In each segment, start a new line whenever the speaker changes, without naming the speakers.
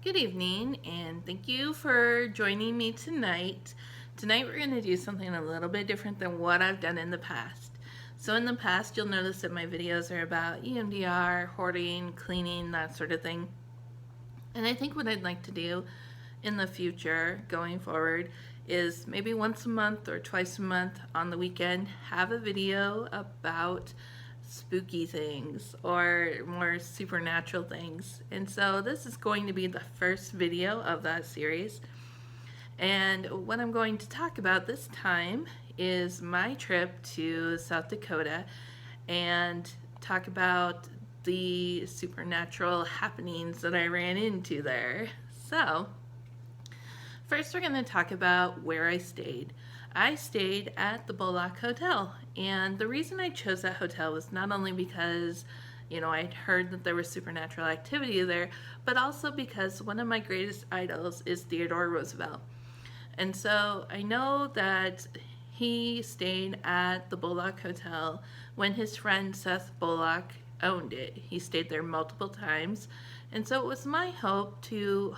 Good evening, and thank you for joining me tonight. Tonight, we're going to do something a little bit different than what I've done in the past. So, in the past, you'll notice that my videos are about EMDR, hoarding, cleaning, that sort of thing. And I think what I'd like to do in the future, going forward, is maybe once a month or twice a month on the weekend, have a video about spooky things or more supernatural things. And so this is going to be the first video of that series. And what I'm going to talk about this time is my trip to South Dakota and talk about the supernatural happenings that I ran into there. So, first we're going to talk about where I stayed. I stayed at the Bullock Hotel, and the reason I chose that hotel was not only because I'd heard that there was supernatural activity there, but also because one of my greatest idols is Theodore Roosevelt. And so I know that he stayed at the Bullock Hotel when his friend Seth Bullock owned it. He stayed there multiple times, and so it was my hope to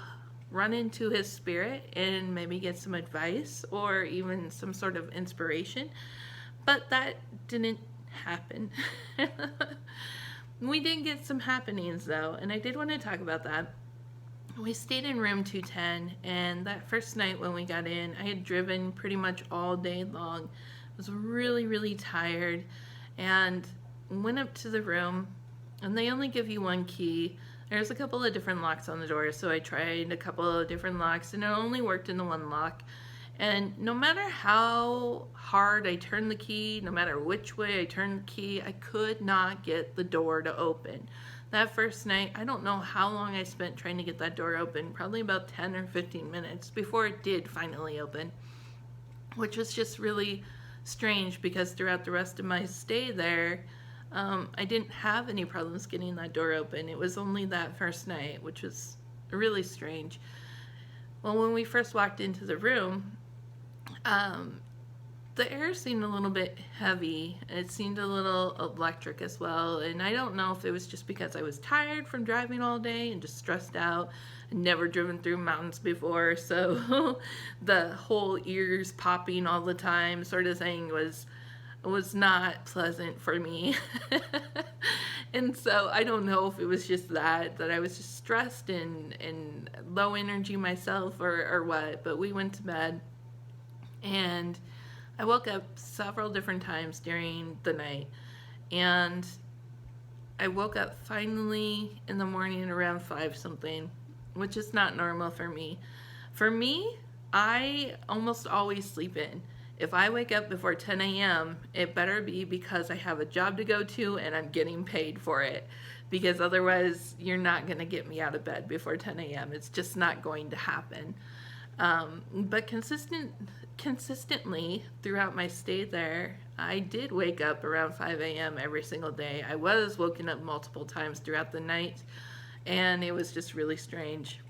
run into his spirit and maybe get some advice or even some sort of inspiration. But that didn't happen. We did get some happenings though, and I did want to talk about that. We stayed in room 210, and that first night when we got in, I had driven pretty much all day long. I was really, really tired, and went up to the room, and they only give you one key. There's a couple of different locks on the door, so I tried a couple of different locks, and it only worked in the one lock. And no matter how hard I turned the key, no matter which way I turned the key, I could not get the door to open. That first night, I don't know how long I spent trying to get that door open, probably about 10 or 15 minutes before it did finally open, which was just really strange because throughout the rest of my stay there, I didn't have any problems getting that door open. It was only that first night, which was really strange. Well, when we first walked into the room, the air seemed a little bit heavy. It seemed a little electric as well, and I don't know if it was just because I was tired from driving all day and just stressed out. I'd never driven through mountains before, so the whole ears popping all the time sort of thing was not pleasant for me. And so I don't know if it was just that I was just stressed and low energy myself or what, but we went to bed, and I woke up several different times during the night, and I woke up finally in the morning around 5 something, which is not normal for me. For me, I almost always sleep in. If I wake up before 10 a.m., it better be because I have a job to go to and I'm getting paid for it. Because otherwise, you're not going to get me out of bed before 10 a.m. It's just not going to happen. But consistently throughout my stay there, I did wake up around 5 a.m. every single day. I was woken up multiple times throughout the night, and it was just really strange.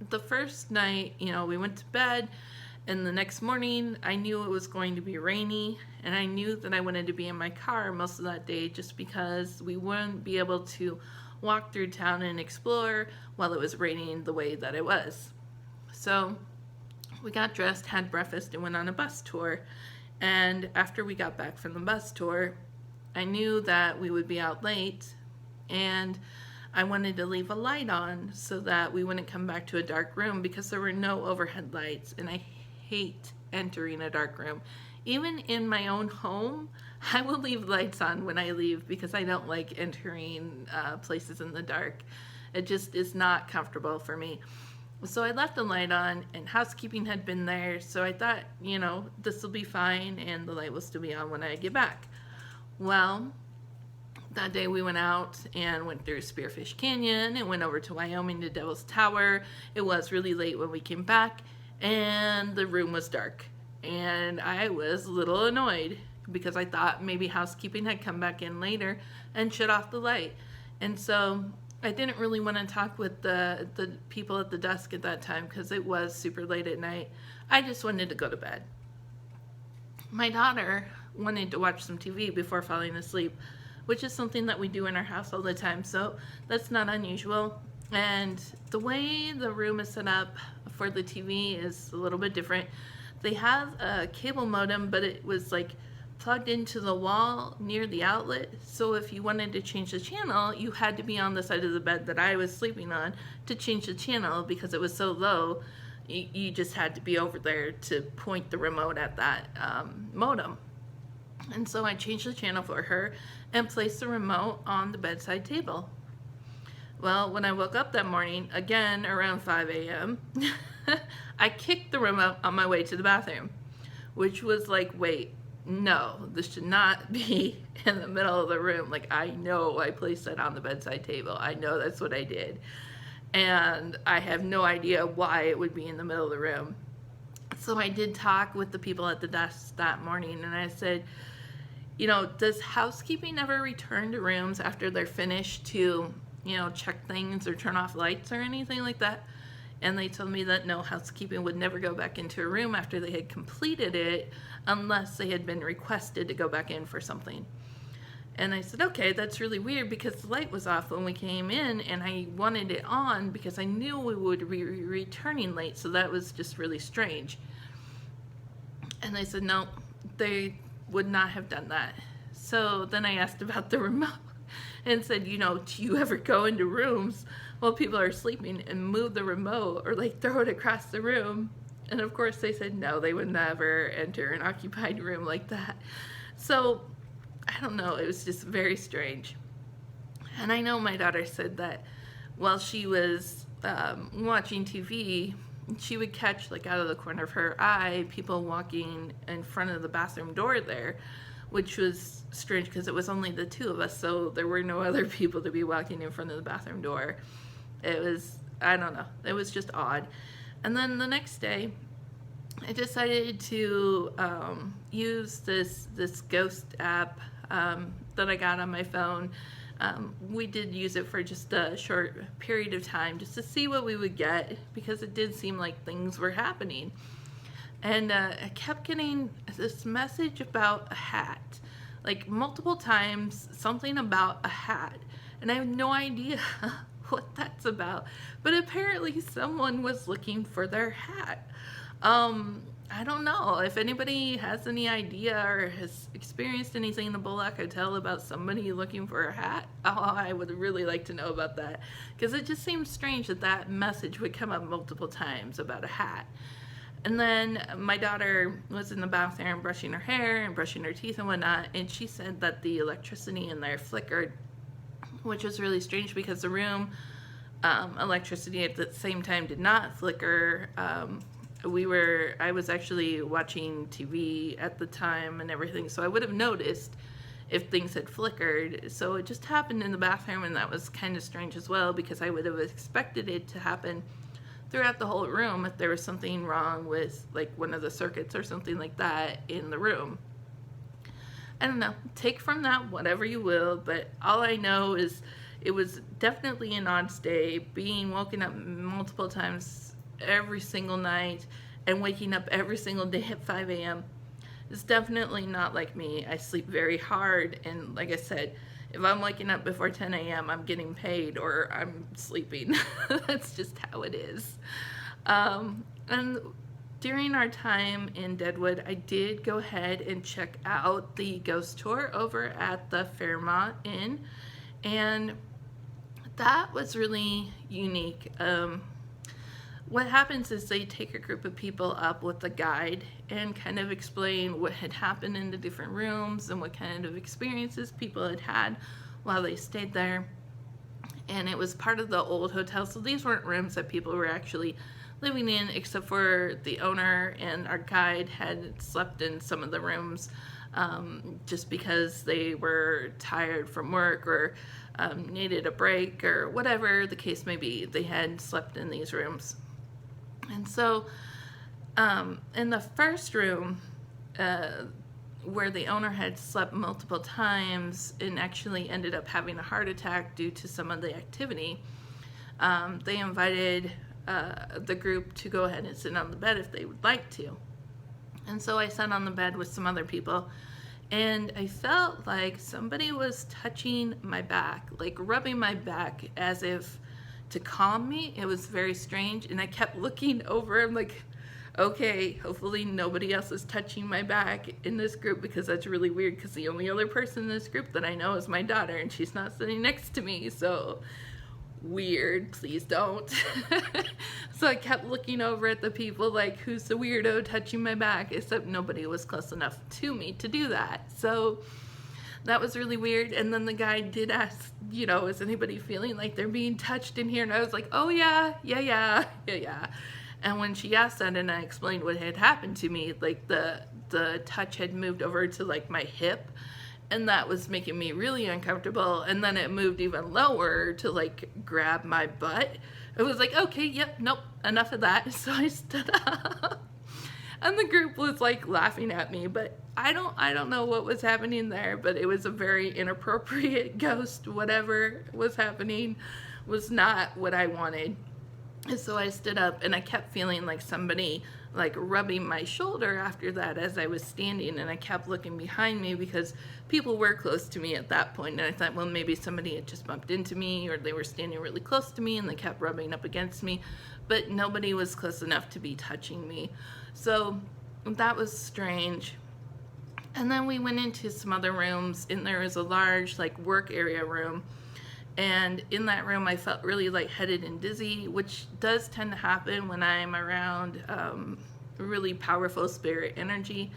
The first night, we went to bed, and the next morning, I knew it was going to be rainy, and I knew that I wanted to be in my car most of that day just because we wouldn't be able to walk through town and explore while it was raining the way that it was. So we got dressed, had breakfast, and went on a bus tour. And after we got back from the bus tour, I knew that we would be out late, and I wanted to leave a light on so that we wouldn't come back to a dark room because there were no overhead lights, and I hate entering a dark room. Even in my own home, I will leave lights on when I leave because I don't like entering places in the dark. It just is not comfortable for me. So I left the light on, and housekeeping had been there, so I thought, this will be fine, and the light will still be on when I get back. Well, that day we went out and went through Spearfish Canyon and went over to Wyoming to Devil's Tower. It was really late when we came back, and the room was dark, and I was a little annoyed because I thought maybe housekeeping had come back in later and shut off the light. And so I didn't really want to talk with the people at the desk at that time because it was super late at night. I just wanted to go to bed. My daughter wanted to watch some TV before falling asleep, which is something that we do in our house all the time, so that's not unusual. And the way the room is set up for the TV is a little bit different. They have a cable modem, but it was like plugged into the wall near the outlet. So if you wanted to change the channel, you had to be on the side of the bed that I was sleeping on to change the channel because it was so low. You just had to be over there to point the remote at that modem. And so I changed the channel for her and placed the remote on the bedside table. Well, when I woke up that morning, again around 5 a.m., I kicked the remote on my way to the bathroom, which was like, wait, no, this should not be in the middle of the room. Like, I know I placed it on the bedside table. I know that's what I did. And I have no idea why it would be in the middle of the room. So I did talk with the people at the desk that morning, and I said, does housekeeping ever return to rooms after they're finished to check things or turn off lights or anything like that? And they told me that no, housekeeping would never go back into a room after they had completed it unless they had been requested to go back in for something. And I said, okay, that's really weird because the light was off when we came in and I wanted it on because I knew we would be returning late, so that was just really strange. And they said, no, they would not have done that. So then I asked about the remote and said, do you ever go into rooms while people are sleeping and move the remote or like throw it across the room? And of course they said no, they would never enter an occupied room like that. So I don't know, it was just very strange. And I know my daughter said that while she was watching TV, she would catch, like out of the corner of her eye, people walking in front of the bathroom door there, which was strange because it was only the two of us, so there were no other people to be walking in front of the bathroom door. It was, I don't know, it was just odd. And then the next day, I decided to use this ghost app that I got on my phone. We did use it for just a short period of time just to see what we would get because it did seem like things were happening. And I kept getting this message about a hat, like multiple times, something about a hat. And I have no idea what that's about. But apparently someone was looking for their hat. I don't know if anybody has any idea or has experienced anything in the Bullock Hotel about somebody looking for a hat. Oh, I would really like to know about that because it just seems strange that that message would come up multiple times about a hat. And then my daughter was in the bathroom brushing her hair and brushing her teeth and whatnot, and she said that the electricity in there flickered, which was really strange because the room electricity at the same time did not flicker. I was actually watching TV at the time and everything, so I would have noticed if things had flickered. So it just happened in the bathroom, and that was kind of strange as well because I would have expected it to happen throughout the whole room if there was something wrong with like one of the circuits or something like that in the room. I don't know, take from that whatever you will, but all I know is it was definitely an odd stay, being woken up multiple times every single night and waking up every single day at 5 a.m. It's definitely not like me. I sleep very hard, and like I said, if I'm waking up before 10 a.m., I'm getting paid or I'm sleeping. That's just how it is. And during our time in Deadwood, I did go ahead and check out the ghost tour over at the Fairmont Inn, and that was really unique. What happens is they take a group of people up with a guide and kind of explain what had happened in the different rooms and what kind of experiences people had had while they stayed there. And it was part of the old hotel, so these weren't rooms that people were actually living in, except for the owner and our guide had slept in some of the rooms just because they were tired from work or needed a break or whatever the case may be. They had slept in these rooms. And so in the first room where the owner had slept multiple times and actually ended up having a heart attack due to some of the activity, they invited the group to go ahead and sit on the bed if they would like to. And so I sat on the bed with some other people, and I felt like somebody was touching my back, like rubbing my back as if to calm me. It was very strange, and I kept looking over. I'm like, okay, hopefully nobody else is touching my back in this group, because that's really weird, because the only other person in this group that I know is my daughter, and she's not sitting next to me, so weird, please don't. So I kept looking over at the people like, who's the weirdo touching my back, except nobody was close enough to me to do that. So that was really weird. And then the guy did ask, you know, is anybody feeling like they're being touched in here? And I was like, oh yeah. And when she asked that and I explained what had happened to me, like the touch had moved over to like my hip, and that was making me really uncomfortable. And then it moved even lower to like grab my butt. It was like, okay, yep, nope, enough of that. So I stood up, and the group was like laughing at me, but I don't know what was happening there, but it was a very inappropriate ghost. Whatever was happening was not what I wanted. And so I stood up, and I kept feeling like somebody like rubbing my shoulder after that as I was standing, and I kept looking behind me because people were close to me at that point, and I thought, well, maybe somebody had just bumped into me, or they were standing really close to me and they kept rubbing up against me, but nobody was close enough to be touching me. So that was strange. And then we went into some other rooms, and there was a large like work area room. And in that room, I felt really lightheaded and dizzy, which does tend to happen when I'm around really powerful spirit energy.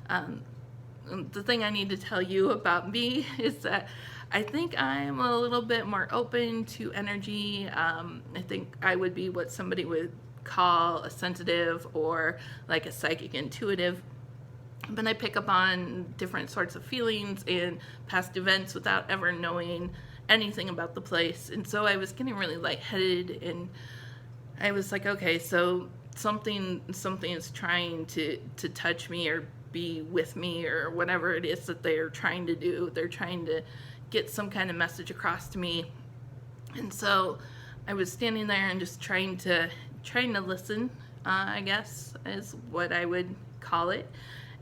The thing I need to tell you about me is that I think I'm a little bit more open to energy. I think I would be what somebody would call a sensitive or like a psychic intuitive. But I pick up on different sorts of feelings and past events without ever knowing anything about the place. And so I was getting really lightheaded, and I was like, okay, so something is trying to touch me or be with me, or whatever it is that they're trying to do. They're trying to get some kind of message across to me. And so I was standing there and just trying to listen, I guess is what I would call it.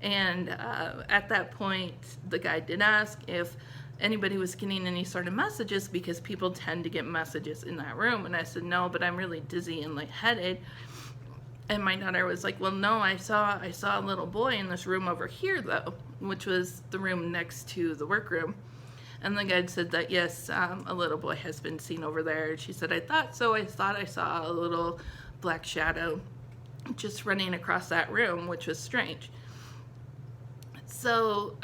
And at that point, the guy did ask if anybody was getting any sort of messages, because people tend to get messages in that room. And I said, no, but I'm really dizzy and lightheaded. And my daughter was like, well, no, I saw a little boy in this room over here, though, which was the room next to the workroom. And the guide said that, yes, a little boy has been seen over there. She said, I thought so. I thought I saw a little black shadow just running across that room, which was strange. So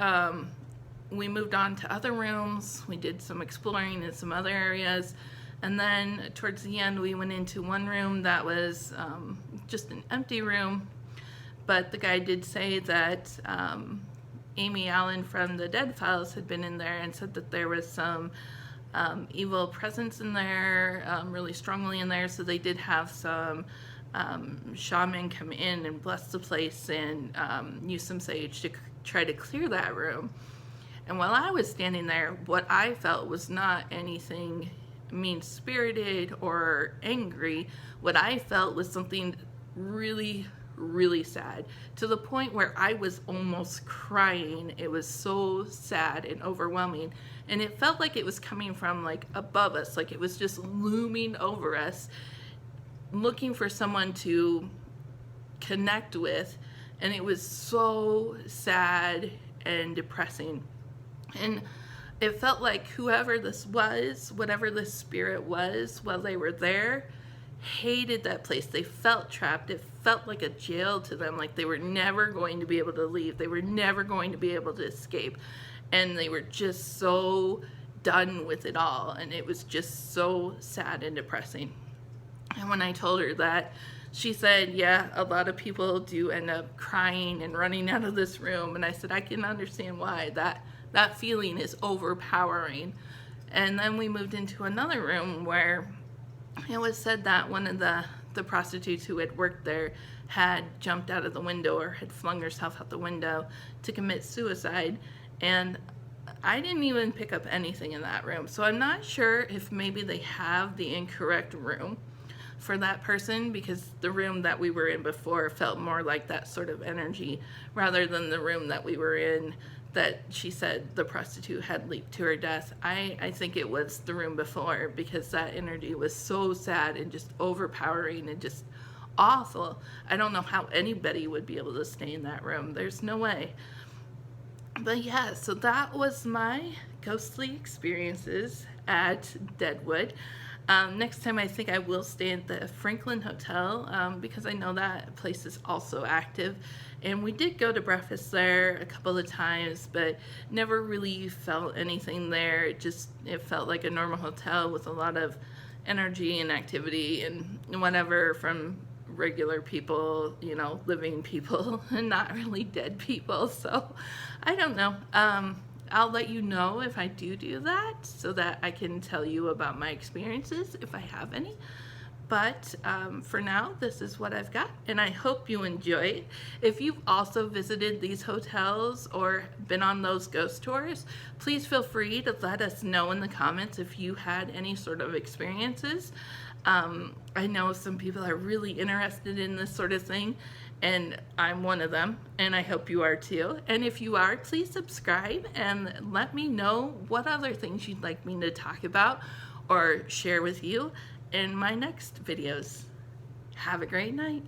we moved on to other rooms. We did some exploring in some other areas. And then towards the end, we went into one room that was just an empty room. But the guy did say that Amy Allen from the Dead Files had been in there and said that there was some evil presence in there, really strongly in there. So they did have some shaman come in and bless the place and use some sage to try to clear that room. And while I was standing there, what I felt was not anything mean-spirited or angry. What I felt was something really, really sad, to the point where I was almost crying. It was so sad and overwhelming. And it felt like it was coming from like above us, like it was just looming over us, looking for someone to connect with. And it was so sad and depressing. And it felt like whoever this was, whatever this spirit was, while they were there, hated that place. They felt trapped. It felt like a jail to them, like they were never going to be able to leave. They were never going to be able to escape. And they were just so done with it all. And it was just so sad and depressing. And when I told her that, she said, yeah, a lot of people do end up crying and running out of this room. And I said, I can understand why. That feeling is overpowering. And then we moved into another room where it was said that one of the prostitutes who had worked there had jumped out of the window or had flung herself out the window to commit suicide. And I didn't even pick up anything in that room. So I'm not sure if maybe they have the incorrect room for that person, because the room that we were in before felt more like that sort of energy rather than the room that we were in that she said the prostitute had leaped to her death. I think it was the room before, because that energy was so sad and just overpowering and just awful. I don't know how anybody would be able to stay in that room. There's no way. But yeah, so that was my ghostly experiences at Deadwood. Next time, I think I will stay at the Franklin Hotel, because I know that place is also active. And we did go to breakfast there a couple of times, but never really felt anything there. It felt like a normal hotel with a lot of energy and activity and whatever from regular people, you know, living people, and not really dead people. So I don't know. I'll let you know if I do that, so that I can tell you about my experiences if I have any. But for now, this is what I've got, and I hope you enjoy it. If you've also visited these hotels or been on those ghost tours, please feel free to let us know in the comments if you had any sort of experiences. I know some people are really interested in this sort of thing, and I'm one of them, and I hope you are too. And if you are, please subscribe and let me know what other things you'd like me to talk about or share with you in my next videos. Have a great night.